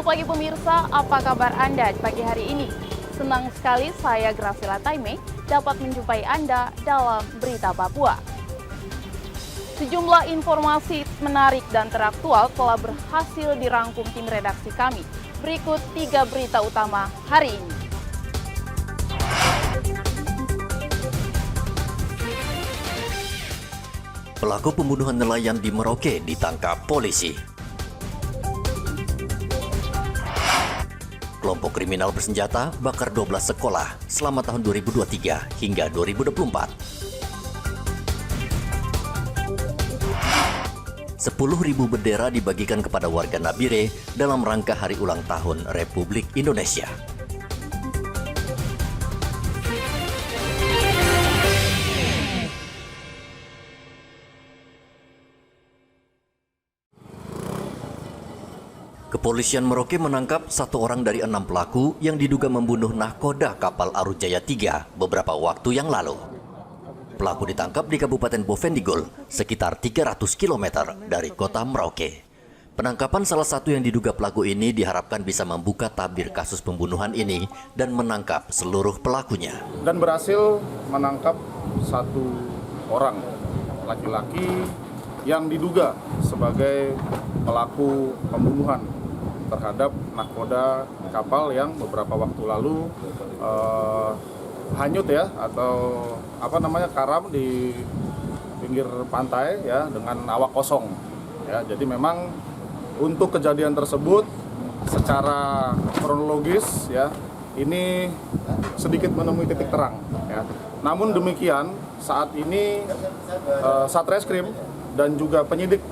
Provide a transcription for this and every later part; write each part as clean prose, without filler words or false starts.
pagi pemirsa, apa kabar Anda di pagi hari ini? Senang sekali saya Gracila Taime dapat menjumpai Anda dalam Berita Papua. Sejumlah informasi menarik dan teraktual telah berhasil dirangkum tim redaksi kami. Berikut 3 berita utama hari ini. Pelaku pembunuhan nelayan di Merauke ditangkap polisi. Kelompok kriminal bersenjata bakar 12 sekolah selama tahun 2023 hingga 2024. 10.000 bendera dibagikan kepada warga Nabire dalam rangka hari ulang tahun Republik Indonesia. Kepolisian Merauke menangkap 1 orang dari 6 pelaku yang diduga membunuh nahkoda kapal Arujaya 3 beberapa waktu yang lalu. Pelaku ditangkap di Kabupaten Bovendigul, sekitar 300 km dari kota Merauke. Penangkapan salah satu yang diduga pelaku ini diharapkan bisa membuka tabir kasus pembunuhan ini dan menangkap seluruh pelakunya. Dan berhasil menangkap 1 orang laki-laki yang diduga sebagai pelaku pembunuhan terhadap nahkoda kapal yang beberapa waktu lalu hanyut ya, atau karam di pinggir pantai ya dengan awak kosong ya. Jadi memang untuk kejadian tersebut secara kronologis ya ini sedikit menemui titik terang ya. Namun demikian saat ini Satreskrim dan juga penyidik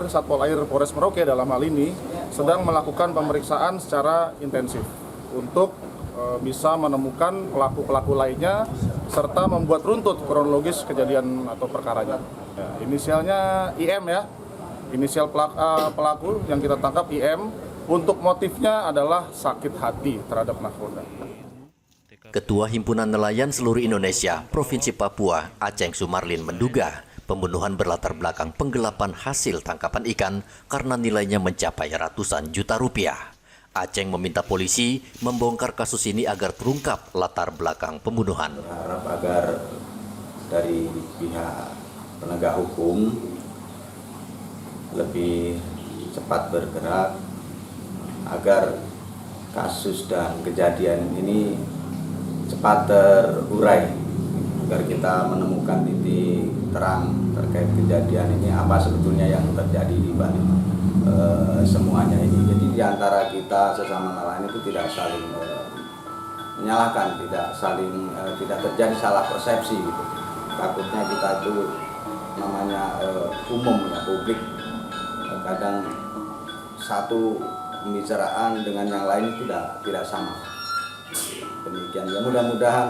Satpol Air Polres Merauke dalam hal ini sedang melakukan pemeriksaan secara intensif untuk bisa menemukan pelaku-pelaku lainnya serta membuat runtut kronologis kejadian atau perkaranya. Ya, inisialnya IM ya, inisial pelaku yang kita tangkap IM. Untuk motifnya adalah sakit hati terhadap nahkoda. Ketua Himpunan Nelayan Seluruh Indonesia, Provinsi Papua, Aceng Sumarlin menduga pembunuhan berlatar belakang penggelapan hasil tangkapan ikan karena nilainya mencapai ratusan juta rupiah. Aceng meminta polisi membongkar kasus ini agar terungkap latar belakang pembunuhan. Berharap agar dari pihak penegak hukum lebih cepat bergerak agar kasus dan kejadian ini cepat terurai, agar kita menemukan titik terang terkait kejadian ini, apa sebetulnya yang terjadi di balik semuanya ini. Jadi di antara kita sesama nelayan itu tidak saling menyalahkan, tidak terjadi salah persepsi gitu. Takutnya kita itu umum ya, publik kadang satu pembicaraan dengan yang lain tidak sama. Demikian ya, mudah-mudahan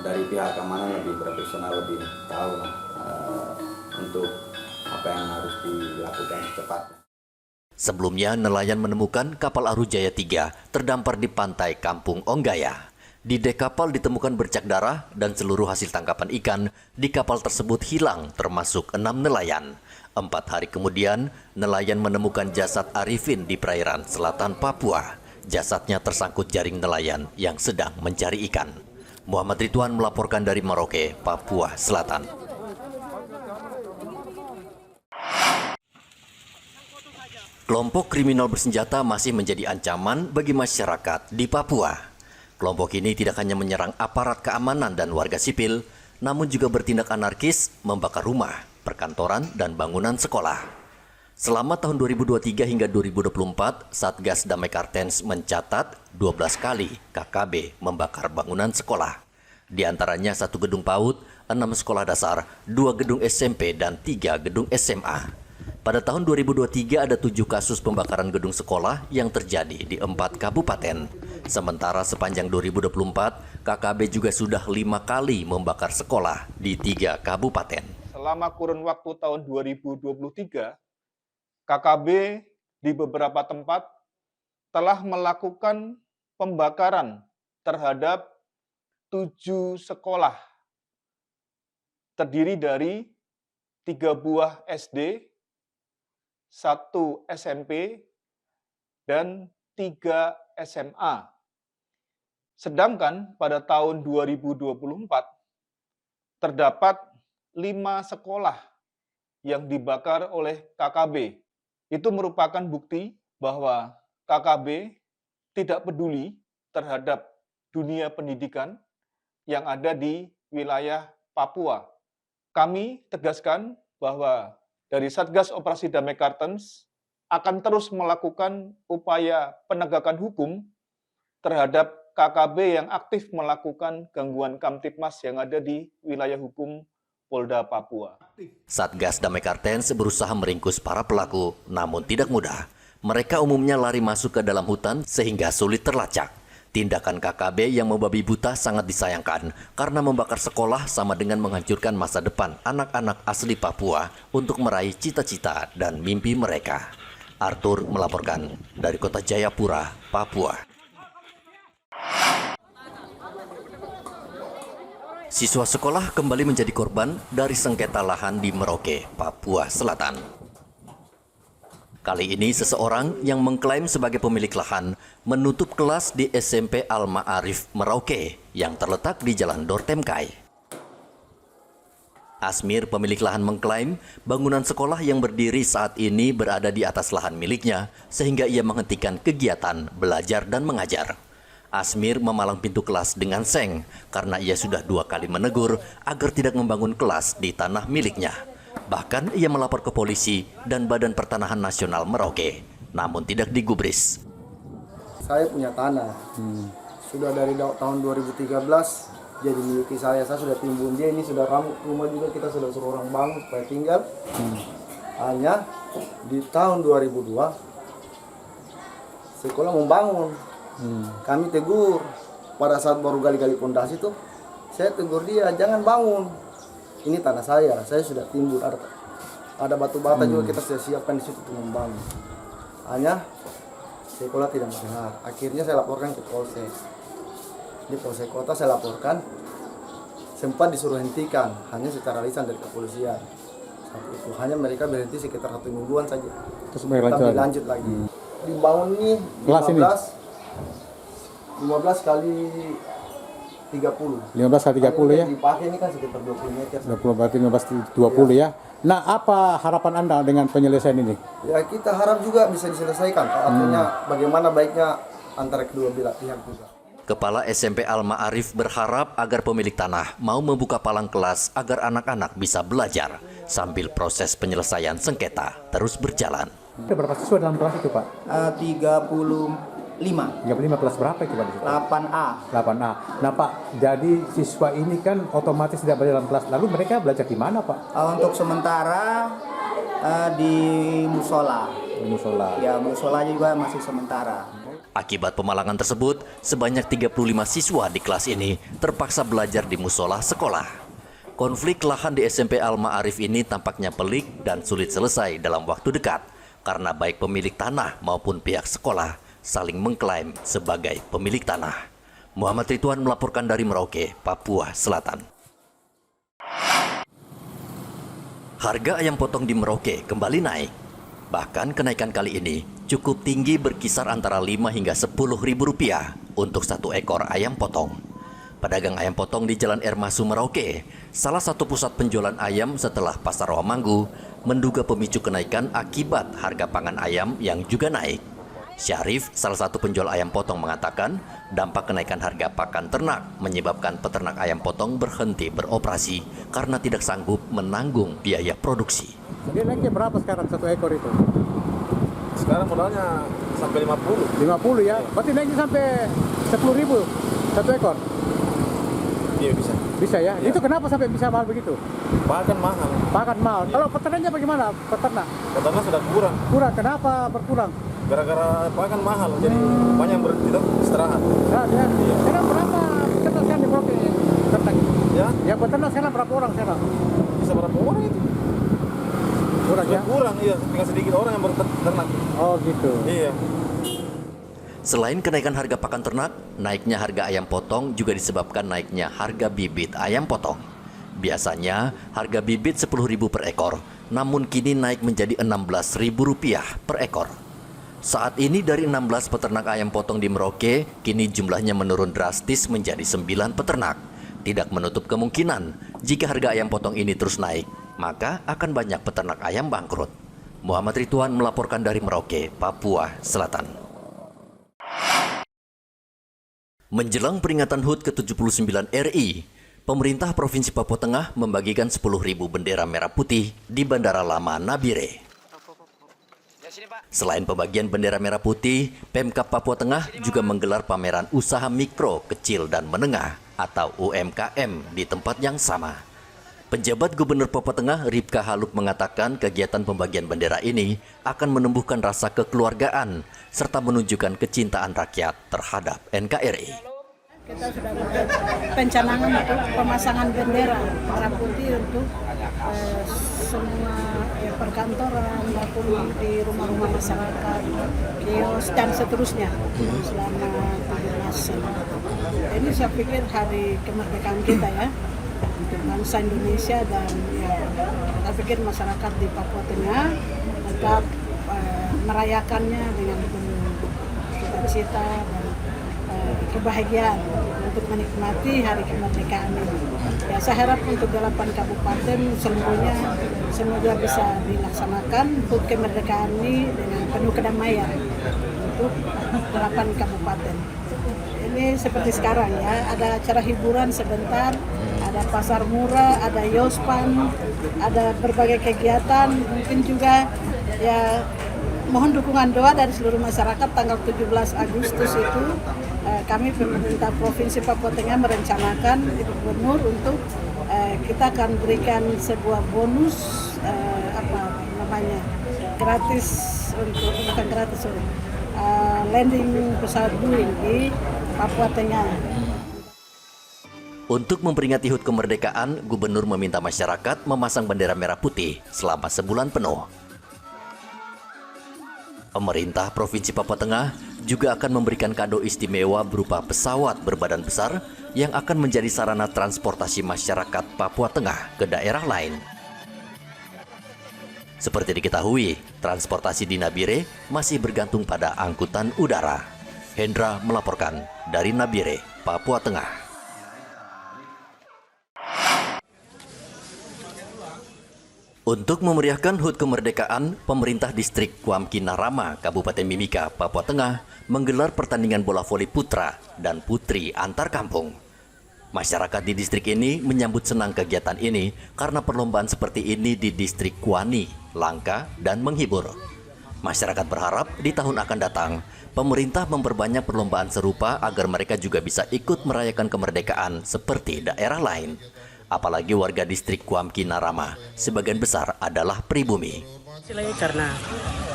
dari pihak keamanan lebih profesional, lebih tahu untuk apa yang harus dilakukan secepatnya. Sebelumnya, nelayan menemukan kapal Arujaya 3 terdampar di pantai Kampung Onggaya. Di dek kapal ditemukan bercak darah dan seluruh hasil tangkapan ikan di kapal tersebut hilang, termasuk 6 nelayan. 4 hari kemudian, nelayan menemukan jasad Arifin di perairan selatan Papua. Jasadnya tersangkut jaring nelayan yang sedang mencari ikan. Muhammad Ridwan melaporkan dari Merauke, Papua Selatan. Kelompok kriminal bersenjata masih menjadi ancaman bagi masyarakat di Papua. Kelompok ini tidak hanya menyerang aparat keamanan dan warga sipil, namun juga bertindak anarkis, membakar rumah, perkantoran, dan bangunan sekolah. Selama tahun 2023 hingga 2024, Satgas Damai Kartens mencatat 12 kali KKB membakar bangunan sekolah. Di antaranya 1 gedung PAUD, 6 sekolah dasar, 2 gedung SMP, dan 3 gedung SMA. Pada tahun 2023 ada 7 kasus pembakaran gedung sekolah yang terjadi di 4 kabupaten. Sementara sepanjang 2024, KKB juga sudah 5 kali membakar sekolah di 3 kabupaten. Selama kurun waktu tahun 2023, KKB di beberapa tempat telah melakukan pembakaran terhadap 7 sekolah, terdiri dari 3 buah SD, 1 SMP, dan 3 SMA. Sedangkan pada tahun 2024 terdapat 5 sekolah yang dibakar oleh KKB. Itu merupakan bukti bahwa KKB tidak peduli terhadap dunia pendidikan yang ada di wilayah Papua. Kami tegaskan bahwa dari Satgas Operasi Damai Kartens akan terus melakukan upaya penegakan hukum terhadap KKB yang aktif melakukan gangguan Kamtipmas yang ada di wilayah hukum Polda Papua. Satgas Damai Kartens berusaha meringkus para pelaku, namun tidak mudah. Mereka umumnya lari masuk ke dalam hutan sehingga sulit terlacak. Tindakan KKB yang membabi buta sangat disayangkan karena membakar sekolah sama dengan menghancurkan masa depan anak-anak asli Papua untuk meraih cita-cita dan mimpi mereka. Arthur melaporkan dari Kota Jayapura, Papua. Siswa sekolah kembali menjadi korban dari sengketa lahan di Merauke, Papua Selatan. Kali ini seseorang yang mengklaim sebagai pemilik lahan menutup kelas di SMP Al-Ma'arif Merauke yang terletak di Jalan Dortemkai. Asmir, pemilik lahan, mengklaim bangunan sekolah yang berdiri saat ini berada di atas lahan miliknya sehingga ia menghentikan kegiatan belajar dan mengajar. Asmir memalang pintu kelas dengan seng karena ia sudah 2 kali menegur agar tidak membangun kelas di tanah miliknya. Bahkan ia melapor ke polisi dan Badan Pertanahan Nasional Merauke, namun tidak digubris. Saya punya tanah, sudah dari tahun 2013 jadi milik saya sudah timbun dia, ini sudah rumah juga kita sudah suruh orang bangun supaya tinggal. Hanya di tahun 2002 sekolah membangun, kami tegur pada saat baru gali-gali pondasi itu, saya tegur dia jangan bangun. Ini tanah saya sudah timbun, ada batu bata juga kita sudah siapkan di situ untuk membangun. Hanya sekolah tidak mendengar. Akhirnya saya laporkan ke Polsek. Di Polsek Kota saya laporkan, sempat disuruh hentikan, hanya secara lisan dari kepolisian. Saat itu hanya mereka berhenti sekitar 1 mingguan saja. Terus Tapi lanjut lagi. Dibangun ini 15 kali 30. 15 kali 30 ya? Dipakai ini kan sekitar 20 meter. 20 berarti 15 20 ya. Nah, apa harapan Anda dengan penyelesaian ini? Ya kita harap juga bisa diselesaikan. Artinya bagaimana baiknya antara kedua belah pihak juga. Kepala SMP Al-Ma'arif berharap agar pemilik tanah mau membuka palang kelas agar anak-anak bisa belajar sambil proses penyelesaian sengketa terus berjalan. Ada berapa siswa dalam kelas itu, Pak? 35 kelas berapa itu, Pak? 8A. 8A. Nah, Pak, jadi siswa ini kan otomatis tidak berada dalam kelas. Lalu mereka belajar di mana, Pak? Untuk sementara di musola. Di musola. Ya, musola juga masih sementara. Akibat pemalangan tersebut, sebanyak 35 siswa di kelas ini terpaksa belajar di musola sekolah. Konflik lahan di SMP Al-Ma'arif ini tampaknya pelik dan sulit selesai dalam waktu dekat karena baik pemilik tanah maupun pihak sekolah saling mengklaim sebagai pemilik tanah. Muhammad Ridwan melaporkan dari Merauke, Papua Selatan. Harga ayam potong di Merauke kembali naik. Bahkan kenaikan kali ini cukup tinggi, berkisar antara 5 hingga 10 ribu rupiah untuk 1 ekor ayam potong. Pedagang ayam potong di Jalan Ermasu Merauke, salah satu pusat penjualan ayam setelah Pasar Rawamanggu, menduga pemicu kenaikan akibat harga pangan ayam yang juga naik. Syarif, salah satu penjual ayam potong, mengatakan dampak kenaikan harga pakan ternak menyebabkan peternak ayam potong berhenti beroperasi karena tidak sanggup menanggung biaya produksi. Jadi naiknya berapa sekarang 1 ekor itu? Sekarang modalnya sampai 50. 50 ya? Berarti naiknya sampai 10 ribu 1 ekor? Iya bisa. Bisa ya? Itu kenapa sampai bisa mahal begitu? Bahkan mahal. Pakan mahal. Kalau peternaknya bagaimana? Peternak? Peternak sudah kurang. Kurang. Kenapa berkurang? Gara-gara pakan mahal, jadi banyak berhenti istirahat. Nah, ya. Sekarang berapa peternak sekarang di Merauke? Peternak. Ya, Yang peternak sekarang berapa orang sekarang? bisa berapa orang itu? Kurang ya? Kurang, iya. Tinggal sedikit orang yang berternak. Oh gitu. Iya. Selain kenaikan harga pakan ternak, naiknya harga ayam potong juga disebabkan naiknya harga bibit ayam potong. Biasanya harga bibit 10.000 per ekor, namun kini naik menjadi Rp16.000 per ekor. Saat ini dari 16 peternak ayam potong di Merauke, kini jumlahnya menurun drastis menjadi 9 peternak. Tidak menutup kemungkinan jika harga ayam potong ini terus naik, maka akan banyak peternak ayam bangkrut. Muhammad Ridwan melaporkan dari Merauke, Papua Selatan. Menjelang peringatan HUT ke-79 RI, pemerintah Provinsi Papua Tengah membagikan 10.000 bendera merah putih di Bandara Lama Nabire. Selain pembagian bendera merah putih, Pemkab Papua Tengah juga menggelar pameran usaha mikro, kecil, dan menengah atau UMKM di tempat yang sama. Penjabat Gubernur Papua Tengah Ripka Haluk mengatakan kegiatan pembagian bendera ini akan menumbuhkan rasa kekeluargaan serta menunjukkan kecintaan rakyat terhadap NKRI. Kita sudah buat pencanangan untuk pemasangan bendera merah putih untuk semua perkantoran maupun di rumah-rumah masyarakat, kios dan seterusnya selama 17 Ini saya pikir hari kemerdekaan kita ya untuk bangsa Indonesia, dan ya saya pikir masyarakat di Papua Tengah tetap merayakannya dengan penuh cita-cita dan kebahagiaan untuk menikmati hari kemerdekaan ini. Ya, saya harap untuk 8 kabupaten seluruhnya semoga bisa dilaksanakan HUT kemerdekaan ini dengan penuh kedamaian untuk 8 kabupaten. Ini seperti sekarang ya, ada acara hiburan sebentar, ada pasar murah, ada yospan, ada berbagai kegiatan, mungkin juga ya mohon dukungan doa dari seluruh masyarakat. Tanggal 17 Agustus itu kami pemerintah Provinsi Papua Tengah merencanakan Gubernur untuk kita akan berikan sebuah bonus gratis untuk bukan gratis landing pesawat Boeing di Papua Tengah. Untuk memperingati HUT kemerdekaan, Gubernur meminta masyarakat memasang bendera merah putih selama sebulan penuh. Pemerintah Provinsi Papua Tengah juga akan memberikan kado istimewa berupa pesawat berbadan besar yang akan menjadi sarana transportasi masyarakat Papua Tengah ke daerah lain. Seperti diketahui, transportasi di Nabire masih bergantung pada angkutan udara. Hendra melaporkan dari Nabire, Papua Tengah. Untuk memeriahkan HUT kemerdekaan, pemerintah distrik Kuamki Narama, Kabupaten Mimika, Papua Tengah, menggelar pertandingan bola voli putra dan putri antar kampung. Masyarakat di distrik ini menyambut senang kegiatan ini karena perlombaan seperti ini di distrik Kuani, langka dan menghibur. Masyarakat berharap di tahun akan datang, pemerintah memperbanyak perlombaan serupa agar mereka juga bisa ikut merayakan kemerdekaan seperti daerah lain. Apalagi warga distrik Kuamki Narama sebagian besar adalah pribumi. Karena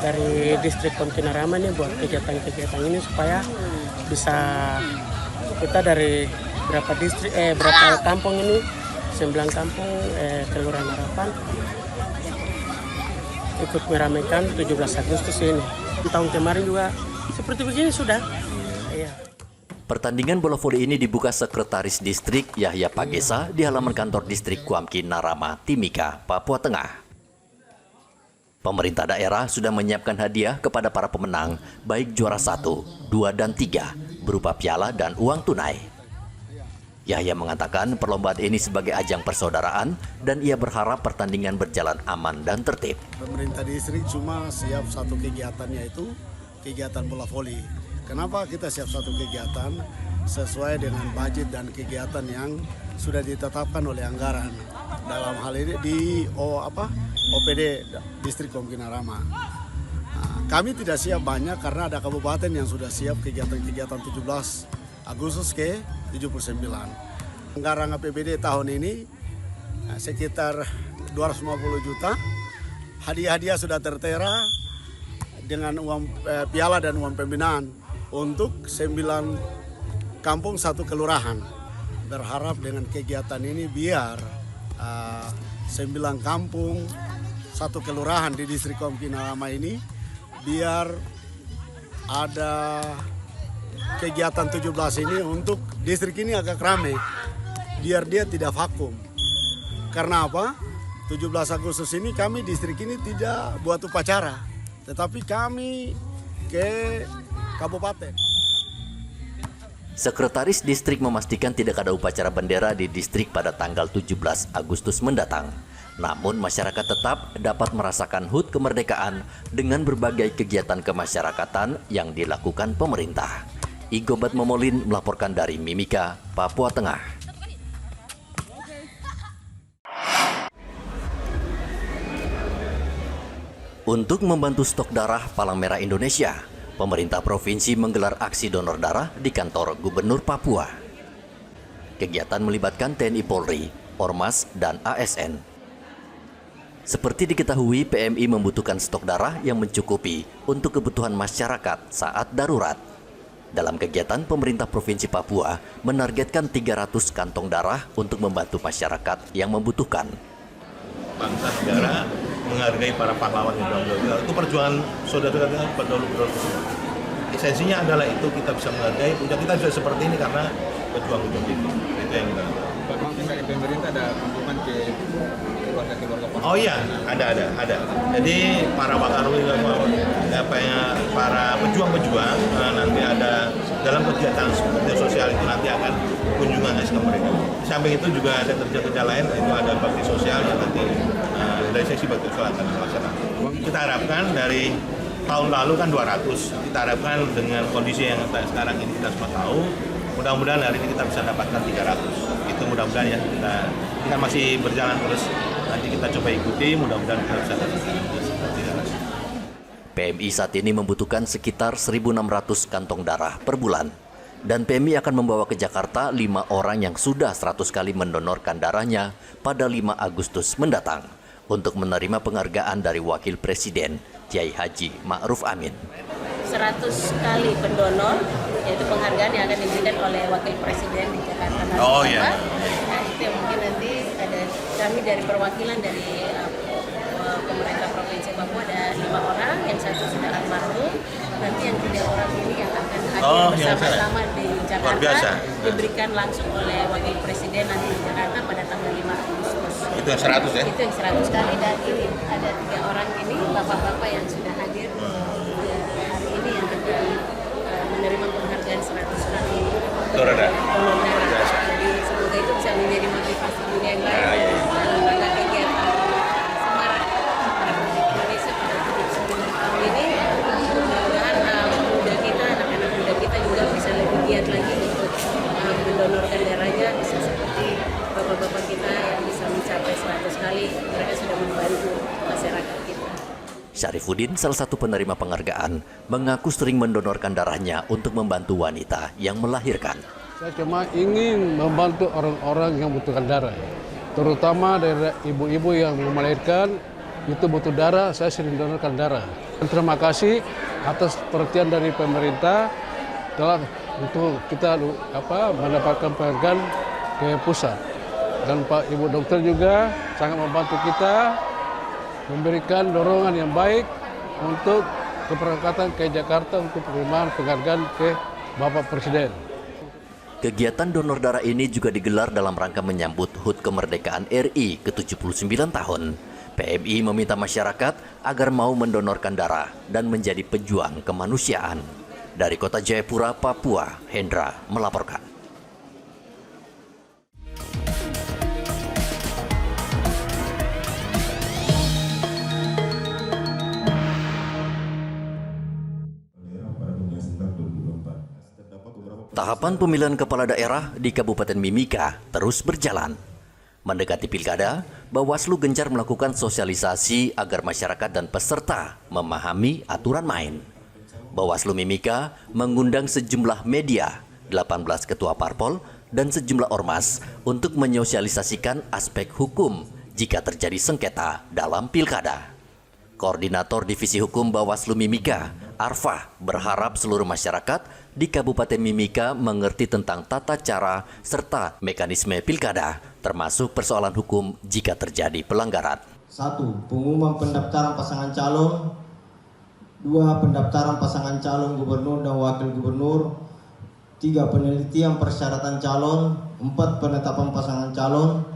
dari distrik Kuamki Narama ini buat kegiatan-kegiatan ini supaya bisa kita dari berapa kampung ini, 9 kampung Kelurahan Harapan ikut meramaikan 17 Agustus ini. Tahun kemarin juga seperti begini sudah. Iya. Pertandingan bola voli ini dibuka Sekretaris Distrik Yahya Pagesa di halaman kantor distrik Kuamki Narama, Timika, Papua Tengah. Pemerintah daerah sudah menyiapkan hadiah kepada para pemenang, baik juara 1, 2, dan 3, berupa piala dan uang tunai. Yahya mengatakan perlombaan ini sebagai ajang persaudaraan dan ia berharap pertandingan berjalan aman dan tertib. Pemerintah distrik cuma siap satu kegiatannya, itu kegiatan bola voli. Kenapa kita siap satu kegiatan sesuai dengan budget dan kegiatan yang sudah ditetapkan oleh anggaran dalam hal ini di OPD distrik Kuamki Narama. Kami tidak siap banyak karena ada kabupaten yang sudah siap kegiatan-kegiatan 17 Agustus ke 79. Anggaran APBD tahun ini sekitar 250 juta. Hadiah-hadiah sudah tertera dengan uang piala dan uang pembinaan untuk 9 kampung 1 kelurahan. Berharap dengan kegiatan ini biar 9 kampung 1 kelurahan di distrik Kuamki Narama ini biar ada kegiatan 17 ini untuk distrik ini agak ramai, biar dia tidak vakum. Karena apa? 17 Agustus ini kami distrik ini tidak buat upacara, tetapi kami ke kabupaten. Sekretaris distrik memastikan tidak ada upacara bendera di distrik pada tanggal 17 Agustus mendatang. Namun masyarakat tetap dapat merasakan HUT kemerdekaan dengan berbagai kegiatan kemasyarakatan yang dilakukan pemerintah. Igobat Momolin melaporkan dari Mimika, Papua Tengah. Untuk membantu stok darah Palang Merah Indonesia, pemerintah provinsi menggelar aksi donor darah di kantor Gubernur Papua. Kegiatan melibatkan TNI Polri, Ormas, dan ASN. Seperti diketahui, PMI membutuhkan stok darah yang mencukupi untuk kebutuhan masyarakat saat darurat. Dalam kegiatan, pemerintah Provinsi Papua menargetkan 300 kantong darah untuk membantu masyarakat yang membutuhkan. Bangsa negara menghargai para pahlawan yang sudah itu perjuangan saudara-saudara berdahulu. Esensinya adalah itu kita bisa menghargai puncak kita sudah seperti ini karena pejuang itu yang kita lakukan. Memang dari pemerintah ada kunjungan ke keluarga-keluarga. Oh iya, ada. Jadi para wakarwi, para pejuang-pejuang nanti ada dalam kegiatan seperti sosial itu nanti akan kunjungan ke mereka. Samping itu juga ada kerja-kerja lain, itu ada bakti sosial yang nanti dari seksi bakti sosial akan dilaksanakan. Kita harapkan dari tahun lalu kan 200, kita harapkan dengan kondisi yang sekarang ini kita semua tahu, mudah-mudahan hari ini kita bisa dapatkan 300. Itu mudah-mudahan ya, kita kan masih berjalan terus, nanti kita coba ikuti, mudah-mudahan kita bisa dapatkan 300. PMI saat ini membutuhkan sekitar 1.600 kantong darah per bulan. Dan PMI akan membawa ke Jakarta 5 orang yang sudah 100 kali mendonorkan darahnya pada 5 Agustus mendatang untuk menerima penghargaan dari Wakil Presiden Kiai Haji Ma'ruf Amin. 100 kali pendonor, yaitu penghargaan yang akan diberikan oleh Wakil Presiden di Jakarta. Oh iya. Nah, itu yang mungkin nanti ada kami dari perwakilan dari pemerintah Provinsi Papua ada 5 orang, yang satu sudah almarhum, nanti yang 3 orang ini yang akan hadir bersama-sama di Jakarta diberikan langsung oleh Wakil Presiden nanti di Jakarta pada tanggal 5 Agustus. Itu yang 100 ya? Itu yang 100 kali, dan ini ada 3 orang ini, bapak-bapak yang sudah hadir hari ini yang akan menerima penghargaan 100 kali donor darah. Jadi semoga itu bisa menjadi motivasi dunia yang lain dalam rangka kegiatan Semarak Republik Indonesia pada 79 tahun ini. Mudah-mudahan muda kita, anak-anak muda kita juga bisa lebih giat lagi untuk mendonorkan darahnya, bisa seperti bapak-bapak kita yang bisa mencapai 100 kali. Mereka sudah membantu masyarakat kita. Syarifuddin, salah satu penerima penghargaan, mengaku sering mendonorkan darahnya untuk membantu wanita yang melahirkan. Saya cuma ingin membantu orang-orang yang membutuhkan darah, terutama dari ibu-ibu yang melahirkan itu butuh darah. Saya sering donorkan darah. Dan terima kasih atas perhatian dari pemerintah telah untuk kita mendapatkan penghargaan ke pusat, dan Pak Ibu Dokter juga sangat membantu kita, memberikan dorongan yang baik untuk keberangkatan ke Jakarta untuk penerimaan penghargaan ke Bapak Presiden. Kegiatan donor darah ini juga digelar dalam rangka menyambut HUT kemerdekaan RI ke-79 tahun. PMI meminta masyarakat agar mau mendonorkan darah dan menjadi pejuang kemanusiaan. Dari Kota Jayapura, Papua, Hendra melaporkan. Tahapan pemilihan kepala daerah di Kabupaten Mimika terus berjalan. Mendekati pilkada, Bawaslu gencar melakukan sosialisasi agar masyarakat dan peserta memahami aturan main. Bawaslu Mimika mengundang sejumlah media, 18 ketua parpol, dan sejumlah ormas untuk menyosialisasikan aspek hukum jika terjadi sengketa dalam pilkada. Koordinator Divisi Hukum Bawaslu Mimika, Arfah, berharap seluruh masyarakat di Kabupaten Mimika mengerti tentang tata cara serta mekanisme pilkada, termasuk persoalan hukum jika terjadi pelanggaran. 1. Pengumuman pendaftaran pasangan calon. 2. Pendaftaran pasangan calon gubernur dan wakil gubernur. 3. Penelitian persyaratan calon. 4. Penetapan pasangan calon.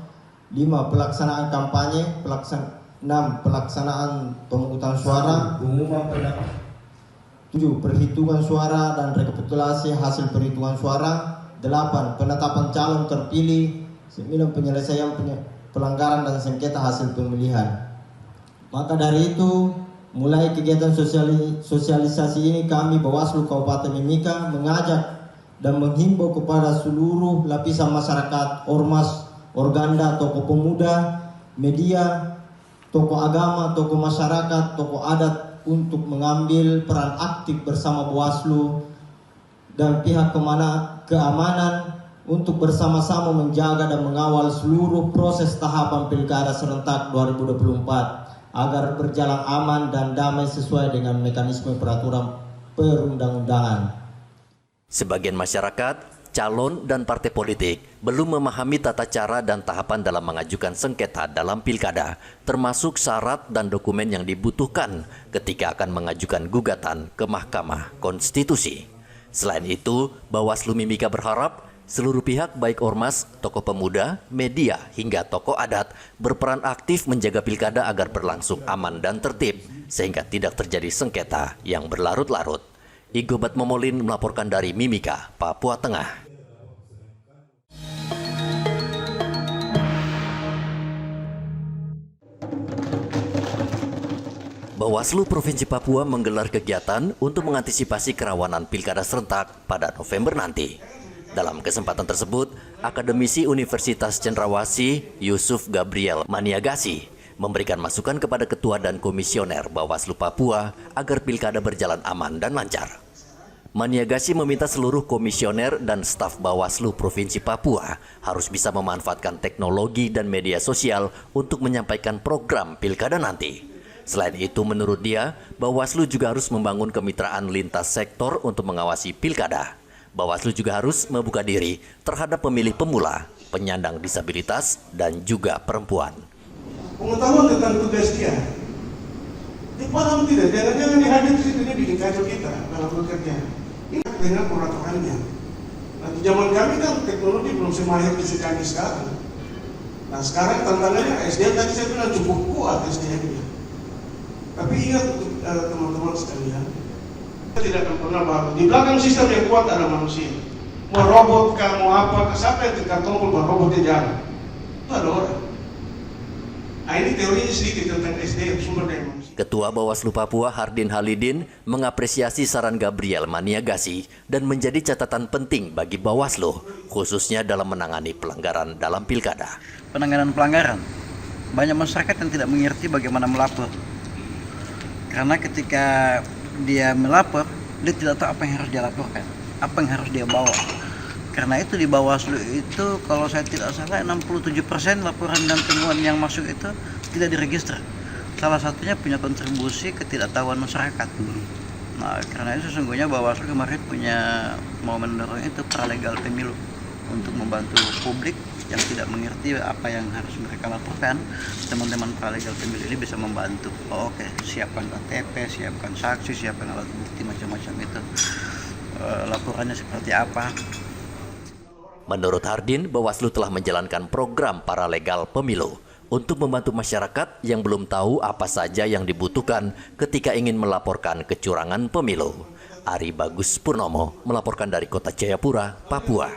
5. Pelaksanaan kampanye. 6. Pelaksanaan pemungutan suara. 7. 7. Perhitungan suara dan rekapitulasi hasil perhitungan suara. 8. Penetapan calon terpilih. 9. Penyelesaian pelanggaran dan sengketa hasil pemilihan. Maka dari itu, mulai kegiatan sosialisasi ini kami Bawaslu Kabupaten Mimika mengajak dan menghimbau kepada seluruh lapisan masyarakat, ormas, organda, tokoh pemuda, media, tokoh agama, tokoh masyarakat, tokoh adat untuk mengambil peran aktif bersama Bawaslu dan pihak keamanan untuk bersama-sama menjaga dan mengawal seluruh proses tahapan Pilkada serentak 2024 agar berjalan aman dan damai sesuai dengan mekanisme peraturan perundang-undangan. Sebagian masyarakat, calon, dan partai politik belum memahami tata cara dan tahapan dalam mengajukan sengketa dalam pilkada, termasuk syarat dan dokumen yang dibutuhkan ketika akan mengajukan gugatan ke Mahkamah Konstitusi. Selain itu, Bawaslu Mimika berharap seluruh pihak baik ormas, tokoh pemuda, media, hingga tokoh adat berperan aktif menjaga pilkada agar berlangsung aman dan tertib, sehingga tidak terjadi sengketa yang berlarut-larut. Igo Batmomolin melaporkan dari Mimika, Papua Tengah. Bawaslu Provinsi Papua menggelar kegiatan untuk mengantisipasi kerawanan pilkada serentak pada November nanti. Dalam kesempatan tersebut, akademisi Universitas Cendrawasih Yusuf Gabriel Maniagasi memberikan masukan kepada ketua dan komisioner Bawaslu Papua agar pilkada berjalan aman dan lancar. Maniagasi meminta seluruh komisioner dan staf Bawaslu Provinsi Papua harus bisa memanfaatkan teknologi dan media sosial untuk menyampaikan program pilkada nanti. Selain itu, menurut dia, Bawaslu juga harus membangun kemitraan lintas sektor untuk mengawasi pilkada. Bawaslu juga harus membuka diri terhadap pemilih pemula, penyandang disabilitas, dan juga perempuan. Pengetahuan tentang tugas dia paham tidak? Jangan dihadir di situ, dia bikin kacau kita dalam bekerja. Ini dengan peraturannya. Nah, di zaman kami kan teknologi belum semahir secanggih sekarang. Nah, sekarang tantangannya SDM tadi saya bilang cukup kuat SDM-nya. Tapi ingat teman-teman sekalian, tidak akan pernah baru. Di belakang sistem yang kuat ada manusia. Mau robot kah, mau apa, siapa yang tekan tombol bahwa robotnya jalan? Itu ada orang. Nah, ini teorinya sedikit tentang SDM, sumber daya manusia. Ketua Bawaslu Papua Hardin Halidin mengapresiasi saran Gabriel Maniagasi dan menjadi catatan penting bagi Bawaslu, khususnya dalam menangani pelanggaran dalam pilkada. Penanganan pelanggaran, banyak masyarakat yang tidak mengerti bagaimana melapor. Karena ketika dia melapor, dia tidak tahu apa yang harus dia laporkan, apa yang harus dia bawa. Karena itu di Bawaslu itu kalau saya tidak salah 67% laporan dan temuan yang masuk itu tidak diregister. Salah satunya punya kontribusi ketidaktahuan masyarakat. Nah, karena itu sesungguhnya Bawaslu kemarin mau mendorong itu paralegal pemilu untuk membantu publik yang tidak mengerti apa yang harus mereka laporkan. Teman-teman paralegal pemilu ini bisa membantu. Oh, oke, siapkan KTP, siapkan saksi, siapkan alat bukti macam-macam itu. Laporannya seperti apa? Menurut Hardin, Bawaslu telah menjalankan program paralegal pemilu untuk membantu masyarakat yang belum tahu apa saja yang dibutuhkan ketika ingin melaporkan kecurangan pemilu. Ari Bagus Purnomo melaporkan dari Kota Jayapura, Papua.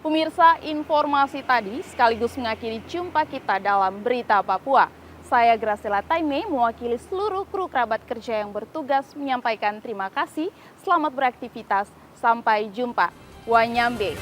Pemirsa, informasi tadi sekaligus mengakhiri jumpa kita dalam Berita Papua. Saya Graciela Taime mewakili seluruh kru kerabat kerja yang bertugas menyampaikan terima kasih. Selamat beraktivitas, sampai jumpa. Wanyambe.